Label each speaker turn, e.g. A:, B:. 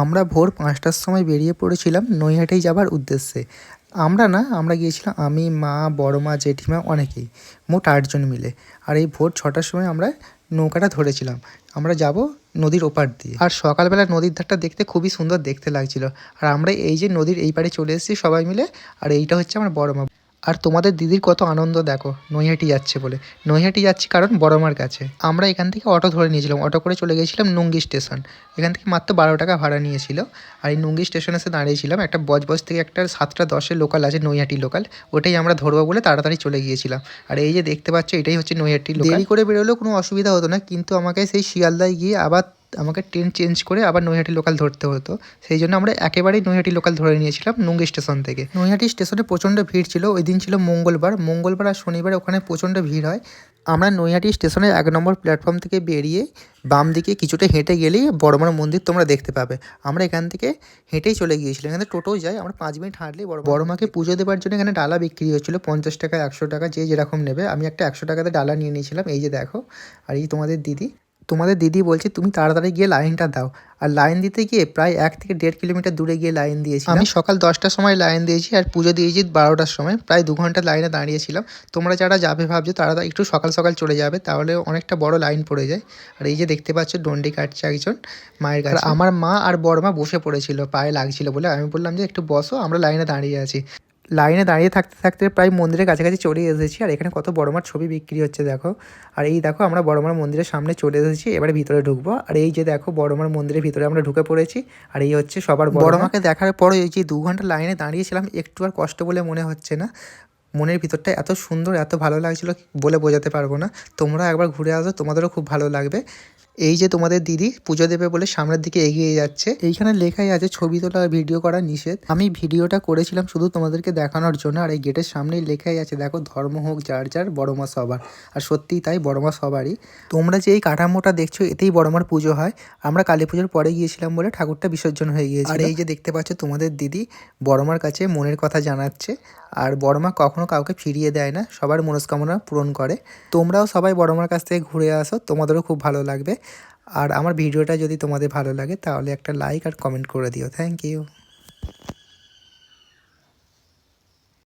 A: আমরা ভোর ৫টার সময় বেরিয়ে পড়েছিলাম নৈহাটি যাবার উদ্দেশ্যে। আমরা গিয়েছিলাম আমি, মা, বড় মা, জেঠিমা অনেকেই, মোট ৮ জন মিলে। আর এই ভোর ৬টার সময় আমরা নৌকাটা ধরেছিলাম। আমরা যাব নদীর ওপার দিয়ে। আর সকালবেলা নদীর ধারটা দেখতে খুবই সুন্দর দেখতে লাগছিল। আর আমরা এই যে নদীর এই পাড়ে চলে এসেছি সবাই মিলে। আর এইটা হচ্ছে আমার বড় মা। আর তোমাদের দিদির কত আনন্দ দেখো, নৈহাটি যাচ্ছে বলে। নৈহাটি যাচ্ছি কারণ বড় মার কাছে। আমরা এখান থেকে অটো ধরে নিয়েছিলাম, অটো করে চলে গিয়েছিলাম নুঙ্গি স্টেশন। এখান থেকে মাত্র ১২ টাকা ভাড়া নিয়েছিল। আর এই নুঙ্গি স্টেশনে এসে দাঁড়িয়েছিলাম, একটা বজবজ থেকে একটা ৭টা ১০-এর লোকাল আছে, নৈহাটি লোকাল। ওটাই আমরা ধরবো বলে তাড়াতাড়ি চলে গিয়েছিলাম। আর এই যে দেখতে পাচ্ছ এটাই হচ্ছে নৈহাটি লোকাল। দেরি করে বেরোলেও কোনো অসুবিধা হতো না, কিন্তু আমাকে সেই শিয়ালদায় গিয়ে আবার আমাকে ট্রেন চেঞ্জ করে আবার নৈহাটি লোকাল ধরতে হতো। সেই জন্য আমরা একেবারেই নৈহাটি লোকাল ধরে নিয়েছিলাম নুঙ্গি স্টেশন থেকে। নৈহাটি স্টেশনে প্রচণ্ড ভিড় ছিল, ওই দিন ছিল মঙ্গলবার আর শনিবার ওখানে প্রচণ্ড ভিড় হয়। আমরা নৈহাটি স্টেশনের ১ নম্বর প্ল্যাটফর্ম থেকে বেরিয়ে বাম দিকে কিছুটা হেঁটে গেলেই বড়মার মন্দির তোমরা দেখতে পাবে। আমরা এখান থেকে হেঁটেই চলে গিয়েছিলাম, এখানে টোটোও যায়, আমরা ৫ মিনিট হাঁটলেই বড়মাকে পুজো দেওয়ার জন্য এখানে ডালা বিক্রি হচ্ছিলো ৫০ টাকা, ১০০ টাকা, যে যেরকম নেবে। আমি একটা ১০০ টাকাতে ডালা নিয়ে নিয়েছিলাম, এই যে দেখো। আর এই তোমাদের দিদি বলছে তুমি তাড়াতাড়ি গিয়ে লাইনটা দাও। আর লাইন দিতে গিয়ে প্রায় ১ থেকে ১.৫ কিলোমিটার দূরে গিয়ে লাইন দিয়েছি। আমি সকাল ১০টার সময় লাইন দিয়েছি আর পুজো দিয়েছি ১২টার সময়, প্রায় ২ ঘন্টা লাইনে দাঁড়িয়েছিলাম। তোমরা যারা যাবে ভাবছো তারা একটু সকাল সকাল চলে যাবে, তাহলে অনেকটা বড় লাইন পড়ে যায়। আর এই যে দেখতে পাচ্ছ ডন্ডি কাটছে একজন মায়ের কাছে। আমার মা আর বড় মা বসে পড়েছিল, পায়ে লাগছিল বলে। আমি বললাম যে একটু বসো, আমরা লাইনে দাঁড়িয়ে আছি। লাইনে দাঁড়িয়ে থাকতে থাকতে প্রায় মন্দিরের কাছাকাছি চলে এসেছি। আর এখানে কত বড় মার ছবি বিক্রি হচ্ছে দেখো। আর এই দেখো আমরা বড় মার মন্দিরের সামনে চলে এসেছি, এবারে ভিতরে ঢুকবো। আর এই যে দেখো বড় মার মন্দিরের ভিতরে আমরা ঢুকে পড়েছি। আর এই হচ্ছে সবার বড় মাকে দেখার পরে এই যে ২ ঘন্টা লাইনে দাঁড়িয়েছিলাম, একটু আর কষ্ট বলে মনে হচ্ছে না। মনের ভিতরটা এত সুন্দর, এত ভালো লাগছিল বলে বোঝাতে পারবো না। তোমরা একবার ঘুরে আসো, তোমাদেরও খুব ভালো লাগবে। এই যে তোমাদের দিদি পুজো দেবে বলে সামনের দিকে এগিয়ে যাচ্ছে। এইখানে লেখাই আছে ছবি তোলা ভিডিও করা নিষেধ। আমি ভিডিওটা করেছিলাম শুধু তোমাদেরকে দেখানোর জন্য। আর এই গেটের সামনেই লেখাই আছে দেখো, ধর্ম হোক যার যার, বড় মা সবার। আর সত্যিই তাই, বড় মা সবারই। তোমরা যে এই কাঠামোটা দেখছো এতেই বড় মার পুজো হয়। আমরা কালী পুজোর পরে গিয়েছিলাম বলে ঠাকুরটা বিসর্জন হয়ে গিয়েছে। আর এই যে দেখতে পাচ্ছ তোমাদের দিদি বড় মার কাছে মনের কথা জানাচ্ছে। আর বড় মা কখনো কাউকে ফিরিয়ে দেয় না, সবার মনস্কামনা পূরণ করে। তোমরাও সবাই বড় মার কাছ থেকে ঘুরে আসো, তোমাদেরও খুব ভালো লাগবে। আর আমার ভিডিওটা যদি তোমাদের ভালো লাগে তাহলে একটা লাইক আর কমেন্ট করে দিও। Thank you.